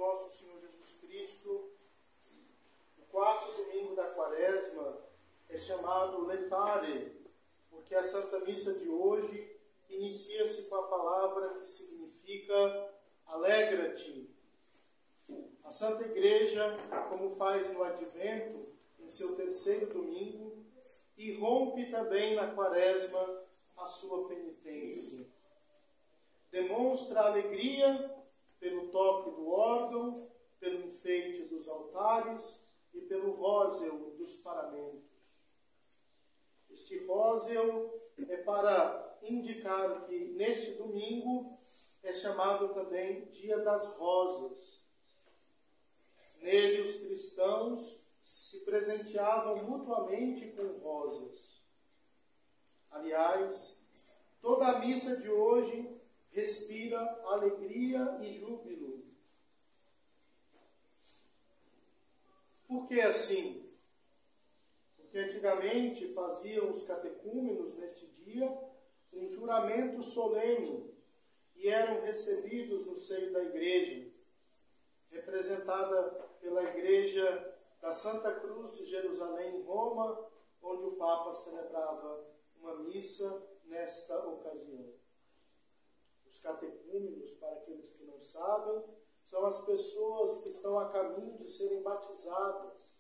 nosso Senhor Jesus Cristo, o quarto domingo da Quaresma é chamado Letare, porque a Santa Missa de hoje inicia-se com a palavra que significa alegra-te. A Santa Igreja, como faz no Advento, em seu terceiro domingo, irrompe também na Quaresma a sua penitência. Demonstra alegria pelo toque do órgão, pelo enfeite dos altares e pelo róseo dos paramentos. Este róseo é para indicar que neste domingo é chamado também Dia das Rosas. Nele os cristãos se presenteavam mutuamente com rosas. Aliás, toda a missa de hoje respira alegria e júbilo. Por que assim? Porque antigamente faziam os catecúmenos neste dia um juramento solene e eram recebidos no seio da igreja, representada pela igreja da Santa Cruz de Jerusalém, em Roma, onde o Papa celebrava uma missa nesta ocasião. Os catecúmenos, para aqueles que não sabem, são as pessoas que estão a caminho de serem batizadas.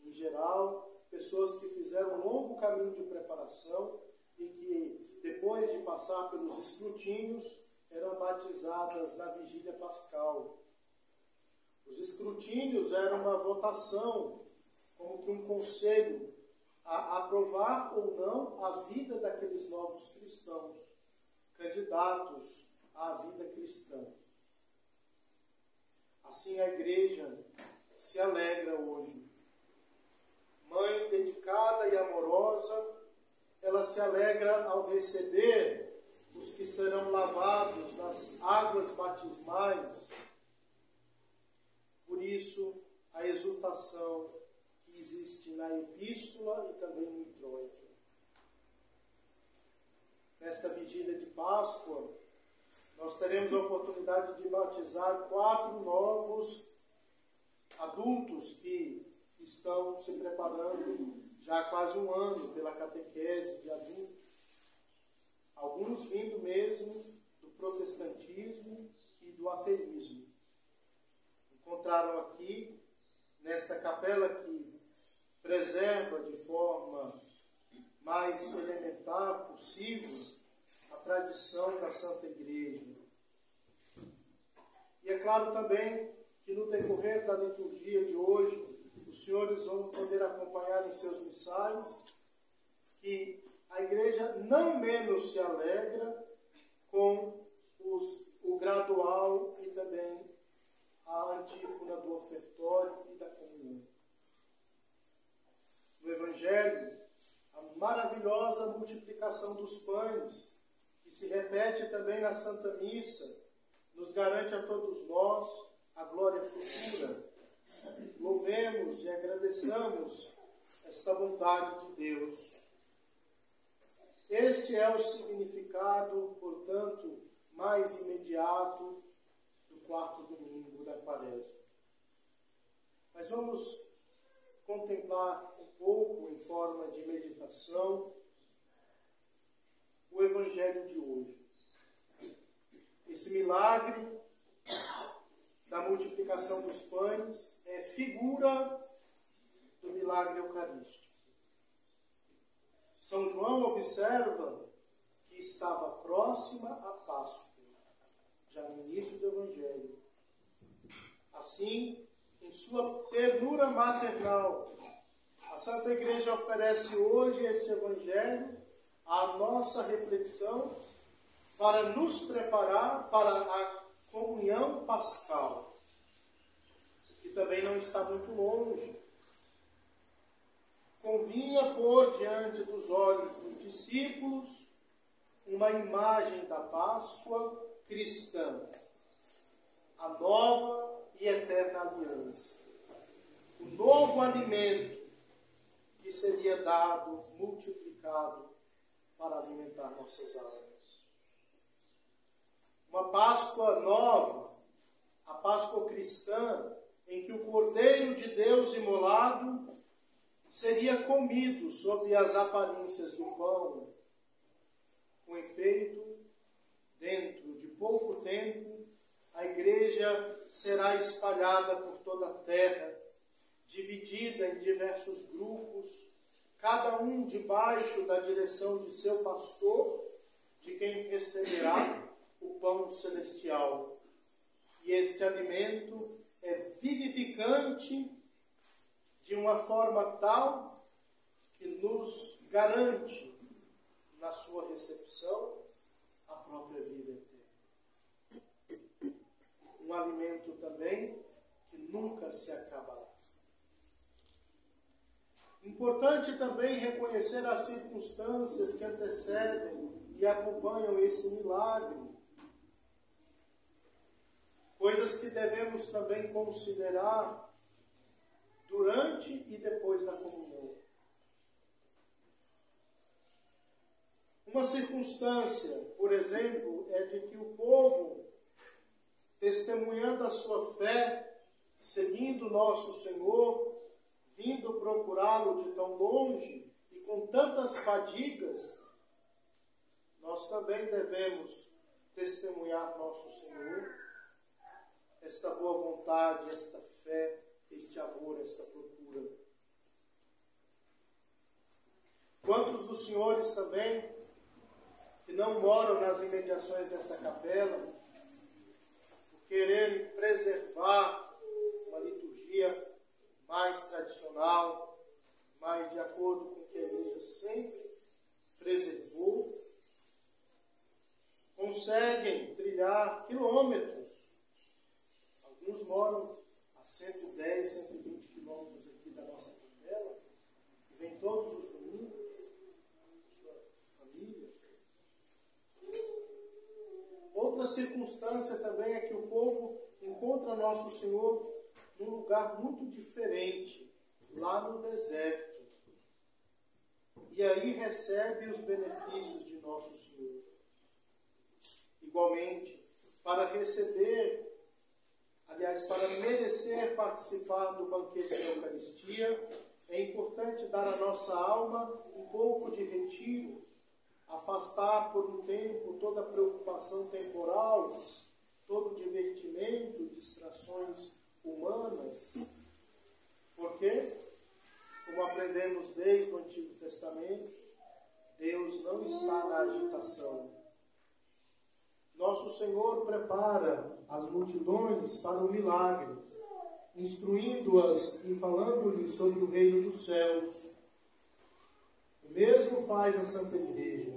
Em geral, pessoas que fizeram um longo caminho de preparação e que, depois de passar pelos escrutínios, eram batizadas na vigília pascal. Os escrutínios eram uma votação, como que um conselho, a aprovar ou não a vida daqueles novos cristãos, candidatos à vida cristã. Assim a igreja se alegra hoje. Mãe dedicada e amorosa, ela se alegra ao receber os que serão lavados nas águas batismais. Por isso, a exultação que existe na epístola e também no introito. Nesta vigília de Páscoa, nós teremos a oportunidade de batizar 4 novos adultos que estão se preparando já há quase um ano pela catequese de adultos. Alguns vindo mesmo do protestantismo e do ateísmo. Encontraram aqui, nesta capela que preserva de forma mais elementar possível a tradição da Santa Igreja. E é claro também que no decorrer da liturgia de hoje, os senhores vão poder acompanhar em seus missais que a Igreja não menos se alegra com o gradual e também a antífona do ofertório e da comunhão. No Evangelho, a maravilhosa multiplicação dos pães, que se repete também na Santa Missa, nos garante a todos nós a glória futura. Louvemos e agradeçamos esta bondade de Deus. Este é o significado, portanto, mais imediato do quarto domingo da Quaresma. Mas vamos contemplar um pouco, em forma de meditação, o Evangelho de hoje. Esse milagre da multiplicação dos pães é figura do milagre eucarístico. São João observa que estava próxima a Páscoa, já no início do Evangelho. Assim, em sua ternura maternal, a Santa Igreja oferece hoje este Evangelho à nossa reflexão para nos preparar para a comunhão pascal, que também não está muito longe. Convinha pôr diante dos olhos dos discípulos uma imagem da Páscoa cristã, a nova e eterna aliança, o novo alimento que seria dado, multiplicado para alimentar nossas almas. Uma Páscoa nova, a Páscoa Páscoa cristã, em que o Cordeiro de Deus imolado seria comido sob as aparências do pão. Com efeito, dentro de pouco tempo, a igreja será espalhada por toda a terra, dividida em diversos grupos, cada um debaixo da direção de seu pastor, de quem receberá o pão celestial. E este alimento é vivificante de uma forma tal que nos garante, na sua recepção, a própria vida eterna. Um alimento também que nunca se acabará. Importante também reconhecer as circunstâncias que antecedem e acompanham esse milagre. Coisas que devemos também considerar durante e depois da comunhão. Uma circunstância, por exemplo, é de que o povo, testemunhando a sua fé, seguindo nosso Senhor, vindo procurá-lo de tão longe e com tantas fadigas, nós também devemos testemunhar nosso Senhor, esta boa vontade, esta fé, este amor, esta procura. Quantos dos senhores também, que não moram nas imediações dessa capela, por quererem preservar uma liturgia mais tradicional, mais de acordo com o que a igreja sempre preservou, conseguem trilhar quilômetros. Alguns moram a 110, 120 quilômetros aqui da nossa capela, e vêm todos os domingos com sua família. Outra circunstância também é que o povo encontra nosso Senhor num lugar muito diferente, lá no deserto. E aí recebe os benefícios de nosso Senhor. Igualmente, para receber, aliás, para merecer participar do banquete da Eucaristia, é importante dar à nossa alma um pouco de retiro, afastar por um tempo toda a preocupação temporal, todo o divertimento, distrações humanas. Porque, como aprendemos desde o Antigo Testamento, Deus não está na agitação. Nosso Senhor prepara as multidões para o milagre, instruindo-as e falando-lhes sobre o reino dos céus. O mesmo faz a Santa Igreja.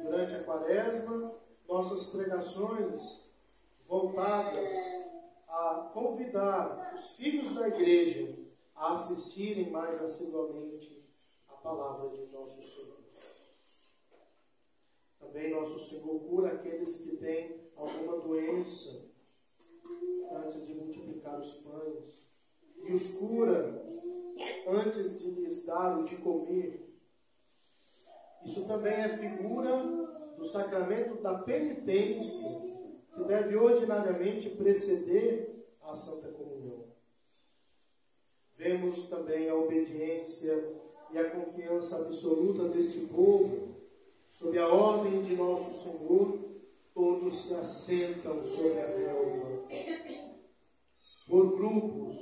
Durante a Quaresma, nossas pregações voltadas a convidar os filhos da Igreja a assistirem mais assiduamente à palavra de nosso Senhor. Também nosso Senhor cura aqueles que têm alguma doença antes de multiplicar os pães, e os cura antes de lhes dar o de comer. Isso também é figura do sacramento da penitência, que deve ordinariamente preceder a Santa Comunhão. Vemos também a obediência e a confiança absoluta deste povo. Sob a ordem de nosso Senhor, todos se assentam sobre a relva, por grupos,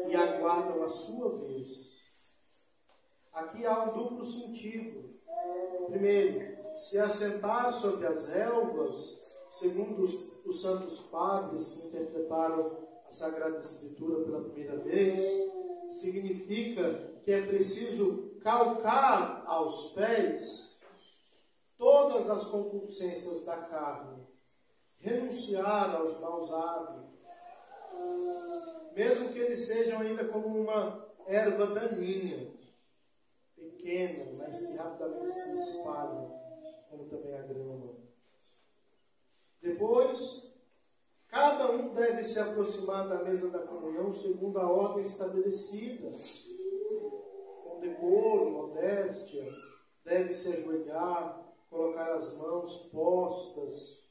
e aguardam a sua vez. Aqui há um duplo sentido. Primeiro, se assentar sobre as relvas, segundo os santos padres que interpretaram a Sagrada Escritura pela primeira vez, significa que é preciso calcar aos pés todas as concupiscências da carne, renunciar aos maus hábitos, mesmo que eles sejam ainda como uma erva daninha, pequena, mas que rapidamente se espalha, como também a grama. Depois, cada um deve se aproximar da mesa da comunhão segundo a ordem estabelecida, com decoro, modéstia, deve se ajoelhar, colocar as mãos postas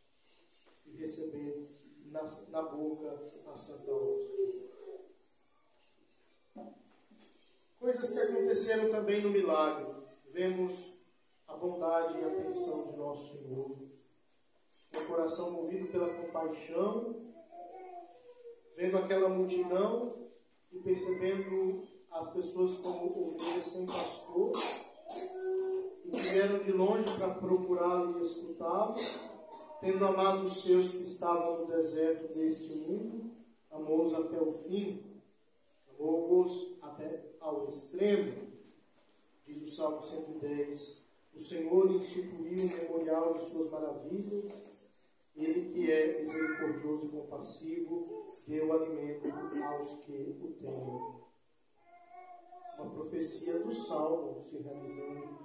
e receber na boca a Santa Hóstia. Coisas que aconteceram também no milagre. Vemos a bondade e a atenção de nosso Senhor. Um coração movido pela compaixão, vendo aquela multidão e percebendo as pessoas como ovelhas sem pastor, e que vieram de longe para procurá-lo e escutá-lo, tendo amado os seus que estavam no deserto deste mundo, amou-os até o fim, amou-os até ao extremo. Diz o Salmo 110, o Senhor instituiu um memorial de suas maravilhas, Ele que é misericordioso e compassivo, deu alimento aos que o temem. Uma profecia do Salmo se realizando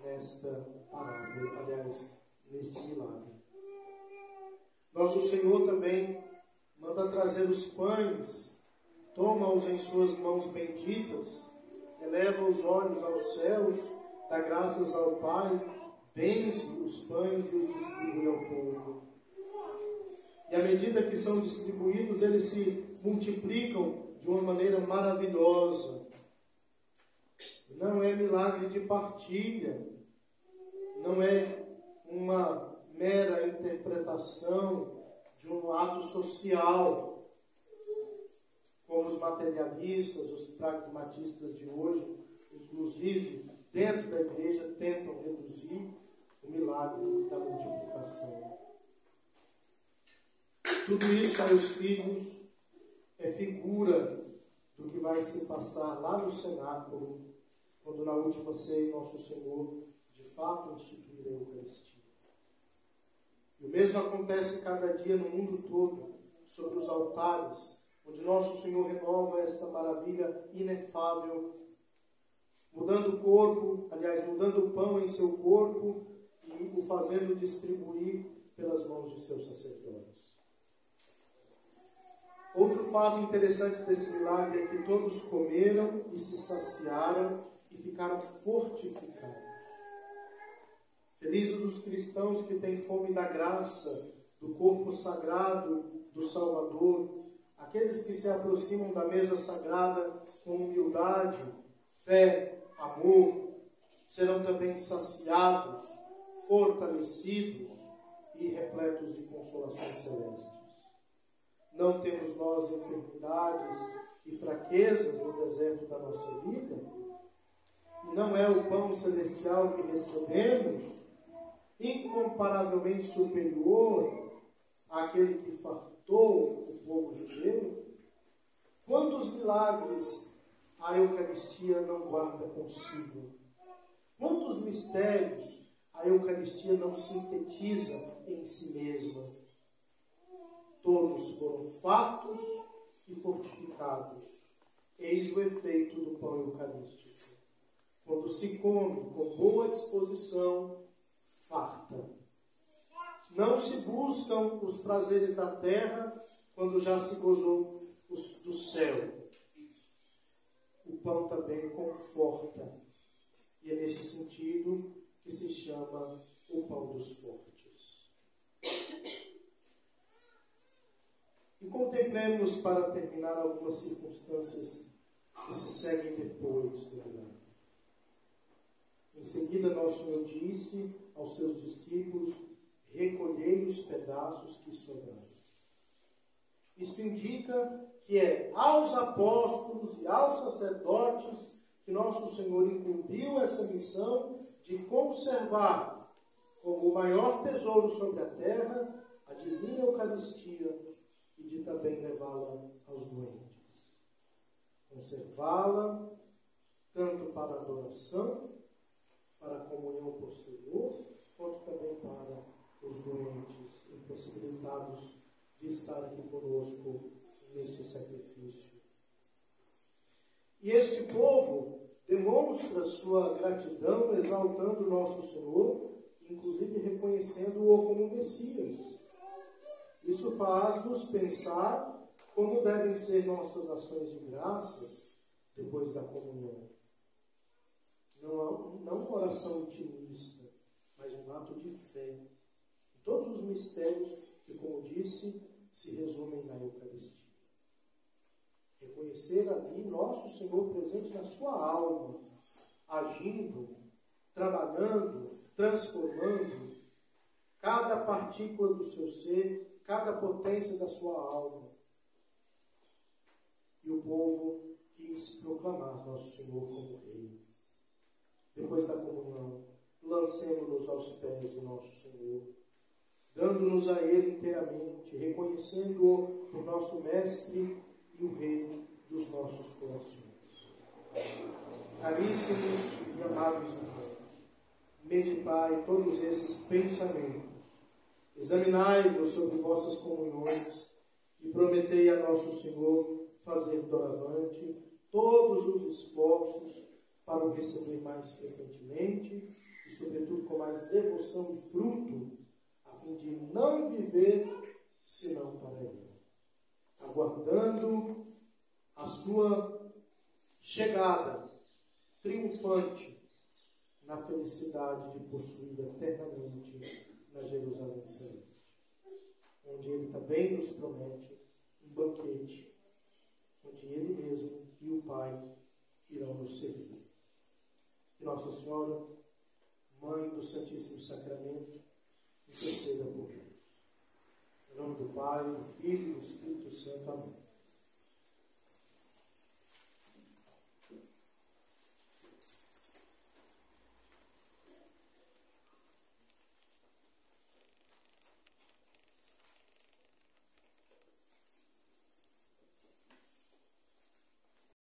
nesta parábola, aliás, neste milagre. Nosso Senhor também manda trazer os pães, toma-os em suas mãos benditas, eleva os olhos aos céus, dá graças ao Pai, benze os pães e os distribui ao povo. E à medida que são distribuídos, eles se multiplicam de uma maneira maravilhosa. Não é milagre de partilha, não é uma mera interpretação de um ato social, como os materialistas, os pragmatistas de hoje, inclusive dentro da igreja, tentam reduzir o milagre da multiplicação. Tudo isso, meus filhos, é figura do que vai se passar lá no cenáculo, quando na última ceia nosso Senhor de fato instituir a Eucaristia. E o mesmo acontece cada dia no mundo todo, sobre os altares, onde nosso Senhor renova esta maravilha inefável, mudando o corpo, aliás, mudando o pão em seu corpo e o fazendo distribuir pelas mãos de seus sacerdotes. Outro fato interessante desse milagre é que todos comeram e se saciaram e ficaram fortificados. Felizes os cristãos que têm fome da graça, do corpo sagrado do Salvador, aqueles que se aproximam da mesa sagrada com humildade, fé, amor, serão também saciados, fortalecidos e repletos de consolações celestes. Não temos nós enfermidades e fraquezas no deserto da nossa vida? E não é o pão celestial que recebemos incomparavelmente superior àquele que fartou o povo judeu? Quantos milagres a Eucaristia não guarda consigo? Quantos mistérios a Eucaristia não sintetiza em si mesma? Todos foram fartos e fortificados. Eis o efeito do pão eucarístico. Quando se come com boa disposição, farta. Não se buscam os prazeres da terra quando já se gozou do céu. O pão também conforta. E é neste sentido que se chama o pão dos fortes. E contemplemos, para terminar, algumas circunstâncias que se seguem depois do milagre. Em seguida, nosso Senhor disse aos seus discípulos: recolhei os pedaços que sobraram. Isto indica que é aos apóstolos e aos sacerdotes que nosso Senhor incumbiu essa missão de conservar como o maior tesouro sobre a terra a divina Eucaristia e de também levá-la aos doentes. Conservá-la tanto para a adoração, para a comunhão posterior, quanto também para os doentes, impossibilitados de estar aqui conosco neste sacrifício. E este povo demonstra sua gratidão, exaltando nosso Senhor, inclusive reconhecendo-o como Messias. Isso faz-nos pensar como devem ser nossas ações de graças depois da comunhão. Não uma oração intimista, mas um ato de fé. Em todos os mistérios que, como disse, se resumem na Eucaristia. Reconhecer ali nosso Senhor presente na sua alma, agindo, trabalhando, transformando cada partícula do seu ser, cada potência da sua alma. E o povo quis proclamar nosso Senhor como Rei. Depois da comunhão, lancemos-nos aos pés do nosso Senhor, dando-nos a Ele inteiramente, reconhecendo-o por nosso Mestre e o Rei dos nossos corações. Caríssimos e amados irmãos, meditai todos esses pensamentos, examinai-vos sobre vossas comunhões e prometei a nosso Senhor fazer doravante todos os esforços para o receber mais frequentemente e, sobretudo, com mais devoção e fruto, a fim de não viver senão para Ele, aguardando a sua chegada triunfante na felicidade de possuí-la eternamente na Jerusalém Celeste, onde Ele também nos promete um banquete, onde Ele mesmo e o Pai irão nos servir. Que Nossa Senhora, Mãe do Santíssimo Sacramento, interceda por nós. Em nome do Pai, do Filho e do Espírito Santo. Amém.